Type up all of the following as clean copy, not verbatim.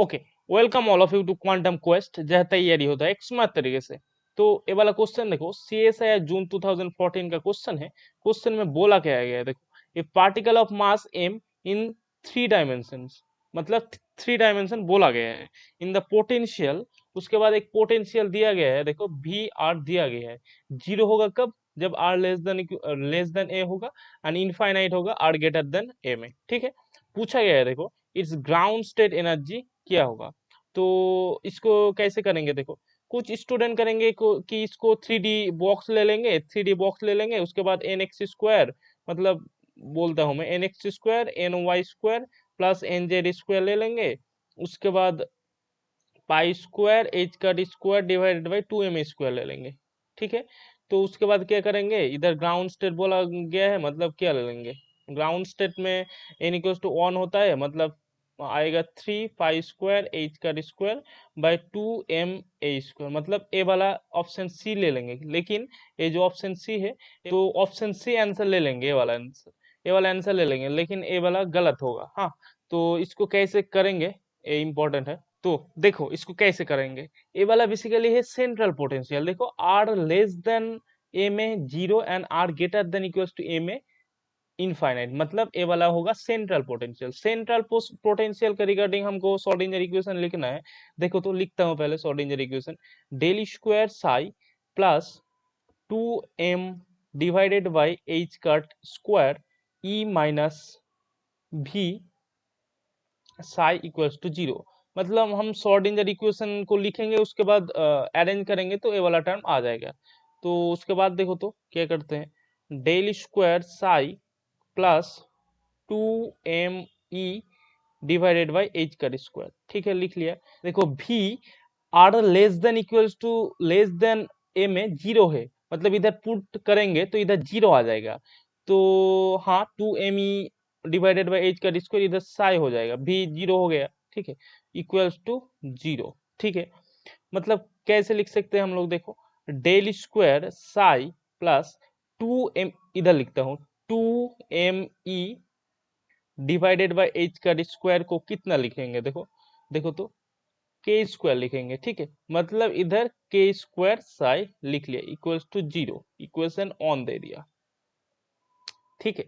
Okay, welcome all of you to quantum quest जह तैयारी होता है एक स्मार्ट तरीके से। तो ये वाला क्वेश्चन देखो, सीएसआई जून 2014 का क्वेश्चन है। क्वेश्चन में बोला क्या गया है, देखो, a particle of mass m in three dimensions, मतलब थ्री डायमेंशन बोला गया है इन द पोटेंशियल। उसके बाद एक पोटेंशियल दिया गया है, देखो वी आर दिया गया है। जीरो होगा कब? जब आर लेस देन ए होगा, एंड इनफाइनाइट होगा आर ग्रेटर देन ए में। ठीक है, पूछा गया है, देखो इट्स ग्राउंड स्टेट एनर्जी क्या होगा। तो इसको कैसे करेंगे, देखो कुछ स्टूडेंट करेंगे कि इसको थ्री डी बॉक्स ले लेंगे, थ्री डी बॉक्स ले लेंगे, उसके बाद एन एक्स स्क्वायर, मतलब बोलता हूँ मैं, n x square n y square plus n z square ले लेंगे। उसके बाद पाई स्क्वायर एच का square divided by two m square ले लेंगे। ठीक है, तो उसके बाद क्या करेंगे, इधर ग्राउंड स्टेट बोला गया है, मतलब क्या ले लेंगे। ग्राउंड स्टेट में एन इक्वल्स टू वन होता है, मतलब आएगा थ्री पाई स्क्वायर एच का square by two m a square, मतलब ए वाला ऑप्शन सी ले लेंगे। लेकिन ये जो ऑप्शन सी है, तो ऑप्शन सी आंसर ले लेंगे, ए वाला आंसर ले लेंगे, लेकिन ए वाला गलत होगा। हाँ, तो इसको कैसे करेंगे, ये इंपॉर्टेंट है। तो देखो इसको कैसे करेंगे, ए वाला बेसिकली है सेंट्रल पोटेंशियल। देखो आर लेस देन ए में zero and r greater than equals to a में इनफाइनाइट, मतलब ए वाला होगा सेंट्रल पोटेंशियल। सेंट्रल पोटेंशियल के रिगार्डिंग हमको श्रोडिंगर इक्वेशन लिखना है। देखो तो लिखता हूं पहले Schrodinger equation, del square psi plus two m divided by h cut square E minus V psi equals to zero. मतलब हम श्रोडिंगर इक्वेशन को लिखेंगे, उसके बाद अरेंज करेंगे तो ये वाला टर्म आ जाएगा। तो उसके बाद देखो तो क्या करते हैं, del square psi plus two m E divided by h का स्क्वायर। ठीक है, लिख लिया। देखो भी r less than equals to less than a में जीरो है, मतलब इधर पुट करेंगे तो इधर जीरो आ जाएगा। तो हाँ, two m E divided by h का स्क्वायर, इधर साई हो जाएगा, भी जीरो हो गया। ठीक है, इक्वल्स टू जीरो। ठीक है, मतलब कैसे लिख सकते हैं हम लोग, देखो del square psi plus two m, इधर लिखता हूँ two m E divided by h का स्क्वायर को कितना लिखेंगे, देखो देखो तो के स्क्वायर लिखेंगे। ठीक है, मतलब इधर के स्क्वायर साई लिख लिया इक्वल्स टू जीरो, इक्वेशन ऑन दे दिया। ठीक है,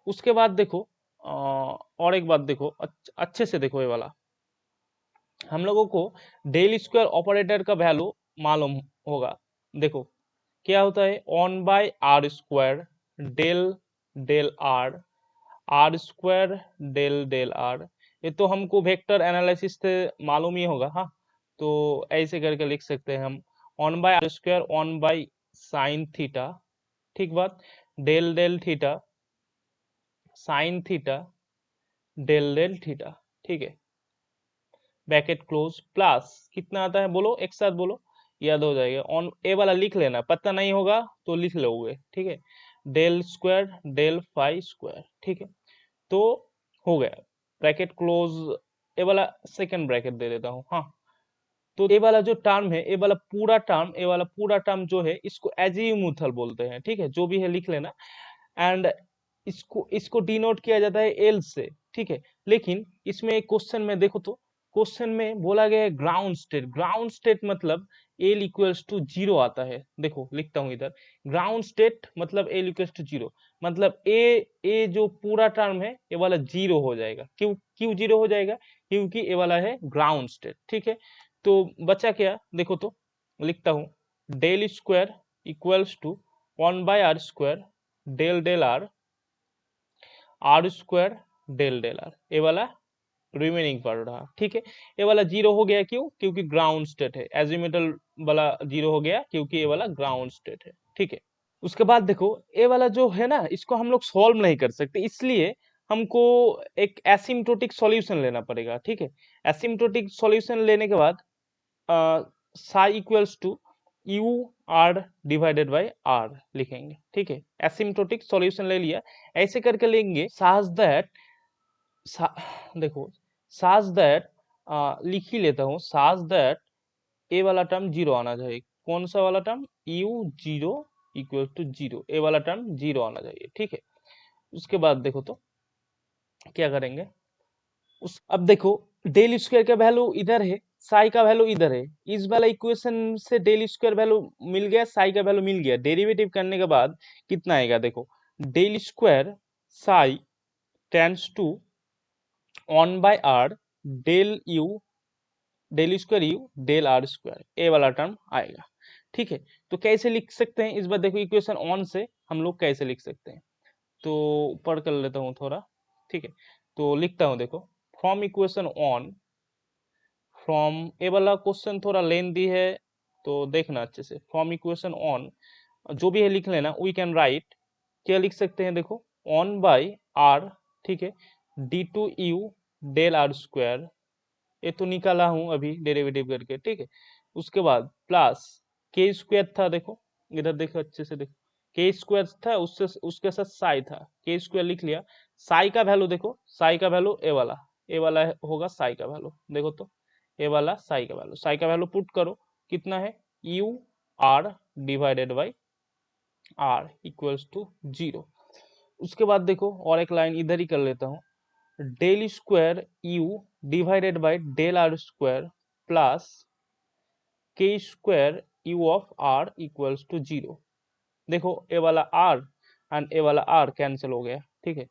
उसके बाद देखो और एक बात देखो, अच्छे से देखो, ये वाला हम लोगों को डेल स्क्वायर ऑपरेटर का वैल्यू मालूम होगा। देखो क्या होता है, one by r square del del r, r square del del r. ये तो हमको वेक्टर एनालिसिस से मालूम ही होगा। हाँ, तो ऐसे करके लिख सकते हैं हम, one by r square one by sine theta, ठीक बात, del del theta sine theta del del theta. ठीक है, ब्रैकेट क्लोज, प्लस कितना आता है बोलो, एक साथ बोलो, याद हो जाएगा। ऑन ए वाला लिख लेना, पता नहीं होगा तो लिख लोगे। ठीक है, del square del phi square. ठीक है, तो हो गया, ब्रैकेट क्लोज। ए वाला सेकंड ब्रैकेट दे देता हूँ। हाँ, तो ए वाला जो टर्म है, ए वाला पूरा टर्म जो है, इसको एजीमुथल बोलते हैं। ठीक है, जो भी है लिख लेना। एंड इसको इसको डिनोट किया जाता है एल से। ठीक है, लेकिन इसमें एक क्वेश्चन में देखो तो, क्वेश्चन में बोला गया है ग्राउंड स्टेट। ग्राउंड स्टेट मतलब एल इक्वल्स टू जीरो आता है। देखो लिखता हूं इधर, ग्राउंड स्टेट मतलब एल इक्वल्स टू जीरो, मतलब ए जो पूरा टर्म है ये वाला जीरो हो जाएगा। क्यों क्यों जीरो हो जाएगा, क्योंकि ये वाला है ग्राउंड स्टेट। ठीक है, तो बचा क्या, देखो तो लिखता हूं, del square equals to one by r square del del r, r square del del r, ये वाला रिमेनिंग पार्ट रहा। ठीक है, ये वाला जीरो हो गया, क्यों, क्योंकि ग्राउंड स्टेट है। एजिमुथल वाला जीरो हो गया क्योंकि ये वाला ग्राउंड स्टेट है। ठीक है, उसके बाद देखो ये वाला जो है ना, इसको हम लोग सॉल्व नहीं कर सकते, इसलिए हमको एक एसिम्प्टोटिक सॉल्यूशन लेना पड़ेगा। ठीक है, एसिम्प्टोटिक सॉल्यूशन लेने के बाद psi equals to u r divided by r लिखेंगे। ठीक है, एसिम्प्टोटिक सॉल्यूशन ले लिया, ऐसे करके लेंगे सच दैट, देखो सच दैट, लिख ही लेता हूँ, सच दैट ए वाला टर्म जीरो आना चाहिए। कौन सा वाला term, u zero equal to zero, a वाला टर्म जीरो आना चाहिए। ठीक है, उसके बाद देखो तो क्या करेंगे, उस अब देखो डेल स्क्वायर का वैल्यू इधर है, साई का वैल्यू इधर है। इस वाला इक्वेशन से डेल स्क्वायर वैल्यू मिल गया, साई का वैल्यू मिल गया। डेरिवेटिव करने के बाद कितना आएगा देखो, del square psi tends to 1/r del u, del square u del r square, a वाला टर्म आएगा। ठीक है, तो कैसे लिख सकते हैं इस बार देखो, इक्वेशन ऑन से हम लोग कैसे लिख सकते हैं, तो ऊपर कर लेता हूँ थोड़ा। ठीक है, तो लिखता हूँ देखो, फ्रॉम इक्वेशन ऑन, फ्रॉम, ए वाला क्वेश्चन थोड़ा लेंदी है तो देखना अच्छे से। फ्रॉम इक्वेशन ऑन जो भी है लिख लेना, वी कैन राइट, क्या लिख सकते हैं देखो, ऑन बाई आर, ठीक है, d two u del r square, ये तो निकाला हूं अभी डेरिवेटिव करके। ठीक है, उसके बाद प्लस के स्क्वायर था, देखो इधर देखो अच्छे से देखो, के स्क्वायर था, उससे उसके साथ साई था, के स्क्वायर लिख लिया। साई का वैल्यू देखो, साई का वैल्यू ए वाला, ए वाला होगा साई का वैल्यू, देखो तो ए वाला साई का वैल्यू, साई का वैल्यू पुट करो, कितना है, u r divided by r equals to 0। उसके बाद देखो और एक लाइन इधर ही कर लेता हूँ, del square u divided by del r square plus k square u of r equals to 0। देखो ए वाला आर एंड ए वाला आर कैंसिल हो गया। ठीक है,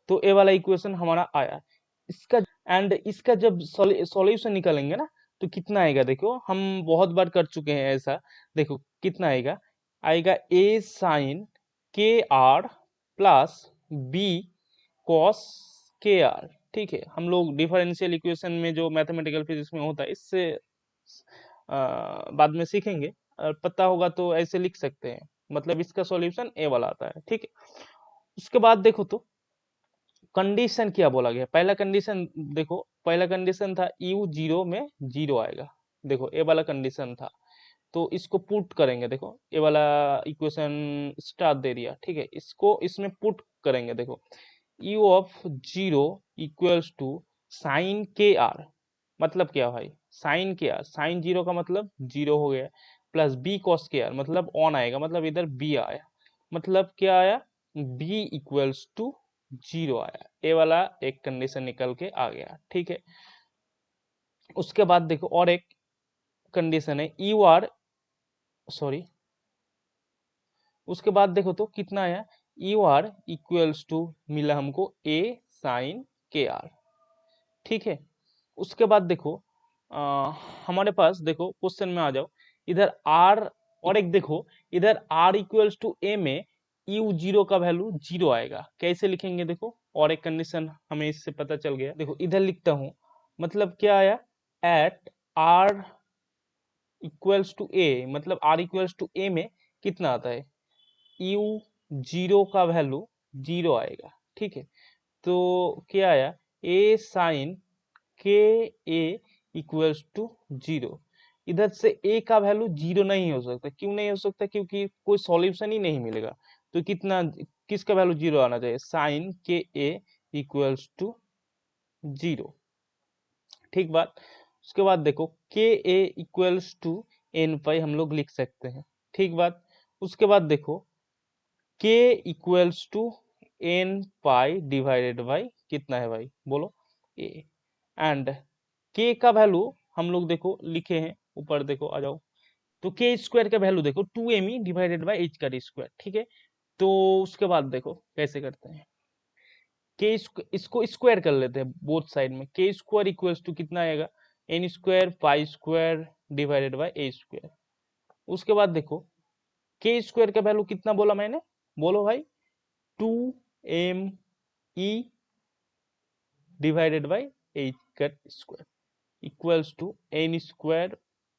तो ए वाला इक्वेशन हमारा आया। इसका एंड इसका जब सॉल्यूशन निकालेंगे ना, तो कितना आएगा देखो, हम बहुत बार कर चुके हैं ऐसा। देखो कितना आएगा, आएगा ए sign k are plus B cos के आर। ठीक है, हम लोग डिफरेंशियल इक्वेशन में जो मैथमेटिकल फिजिक्स में होता है, इससे बाद में सीखेंगे, और पता होगा तो ऐसे लिख सकते हैं, मतलब इसका सॉल्यूशन ए वाला आता है। ठीक है, उसके बाद देखो तो कंडीशन क्या बोला गया, पहला कंडीशन देखो, पहला कंडीशन था यू 0 में 0 आएगा, देखो ए वाला कंडीशन था, तो इसको पुट करेंगे, देखो ये वाला इक्वेशन स्टार दे दिया। ठीक है, इसको इसमें पुट करेंगे, देखो u of 0 equals to sine k r, मतलब क्या भाई, साइन के आर, साइन 0 का मतलब 0 हो गया, प्लस बी कॉस के आर मतलब ऑन आएगा, मतलब इधर बी आया, मतलब क्या आया, बी इक्वल्स टू 0 आया, ए वाला एक कंडीशन निकल के आ गया। ठीक है, उसके बाद देखो और एक कंडीशन है यू आर, सॉरी, उसके बाद देखो तो कितना आया, यू आर इक्वल्स टू मिला हमको ए साइन के आर। ठीक है, उसके बाद देखो हमारे पास देखो क्वेश्चन में आ जाओ, इधर आर, और एक देखो इधर आर इक्वल्स टू ए में यू 0 का वैल्यू 0 आएगा, कैसे लिखेंगे देखो, और एक कंडीशन हमें इससे पता चल गया। देखो इधर लिखता हूं, मतलब क्या आया, एट आर इक्वल्स टू ए, मतलब आर इक्वल्स टू ए में कितना आता है, यू 0 का वैल्यू 0 आएगा। ठीक है, तो क्या आया, ए साइन के ए इक्वल्स टू 0। इधर से ए का वैल्यू 0 नहीं हो सकता, क्यों नहीं हो सकता, क्योंकि कोई सॉल्यूशन ही नहीं मिलेगा, तो कितना, किसका वैल्यू 0 आना चाहिए, साइन के ए इक्वल्स टू 0। ठीक बात, उसके बाद देखो के ए इक्वल्स टू एन पाई हम लोग लिख सकते हैं। ठीक बात, उसके बाद देखो k equals to n pi divided by कितना है भाई, बोलो, ए, एंड के का वैल्यू हम लोग देखो लिखे हैं, ऊपर देखो आ जाओ, तो के स्क्वायर का वैल्यू देखो 2me डिवाइडेड बाई एच का स्क्वायर। ठीक है, तो उसके बाद देखो कैसे करते हैं, के इसको स्क्वायर कर लेते हैं बोथ साइड में, के स्क्वायर इक्वल्स टू कितना आएगा, n square pi square divided by a square. उसके बाद देखो के स्क्वायर का वैल्यू कितना बोला मैंने, बोलो भाई, 2me डिवाइडेड बाई एच का square equals to n square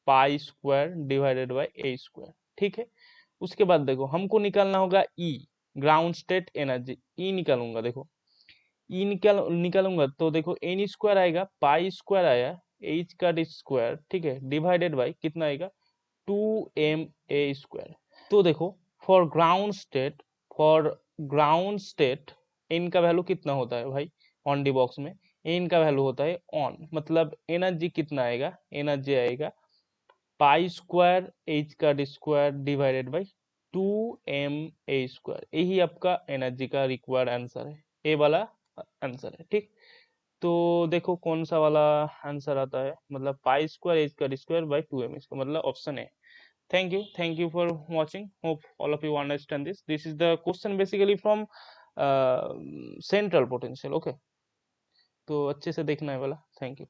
pi square divided by a square. ठीक है, उसके बाद देखो हमको निकालना होगा E, ground state energy, E निकालूंगा, देखो ई निकालूंगा तो देखो एन स्क्वायर आएगा, पाई स्क्वायर आया, एच का स्क्वायर, ठीक है, डिवाइडेड बाई कितना आएगा, 2ma स्क्वायर। तो देखो फॉर ग्राउंड स्टेट एन का वैल्यू कितना होता है भाई, ऑन डी बॉक्स में एन का वैल्यू होता है ऑन, मतलब एनर्जी कितना आएगा, एनर्जी आएगा पाई स्क्वायर एच का square divided by 2ma square, यही आपका एनर्जी का रिक्वायर्ड आंसर है, ए वाला आंसर है। ठीक, तो देखो कौन सा वाला आंसर आता है, मतलब पाई स्क्वायर एच का स्क्वायर बाई 2m स्क्वायर, मतलब ऑप्शन है। Thank you for watching. Hope all of you understand this. This is the question basically from central potential. Okay, तो अच्छे से देखना है वाला। Thank you.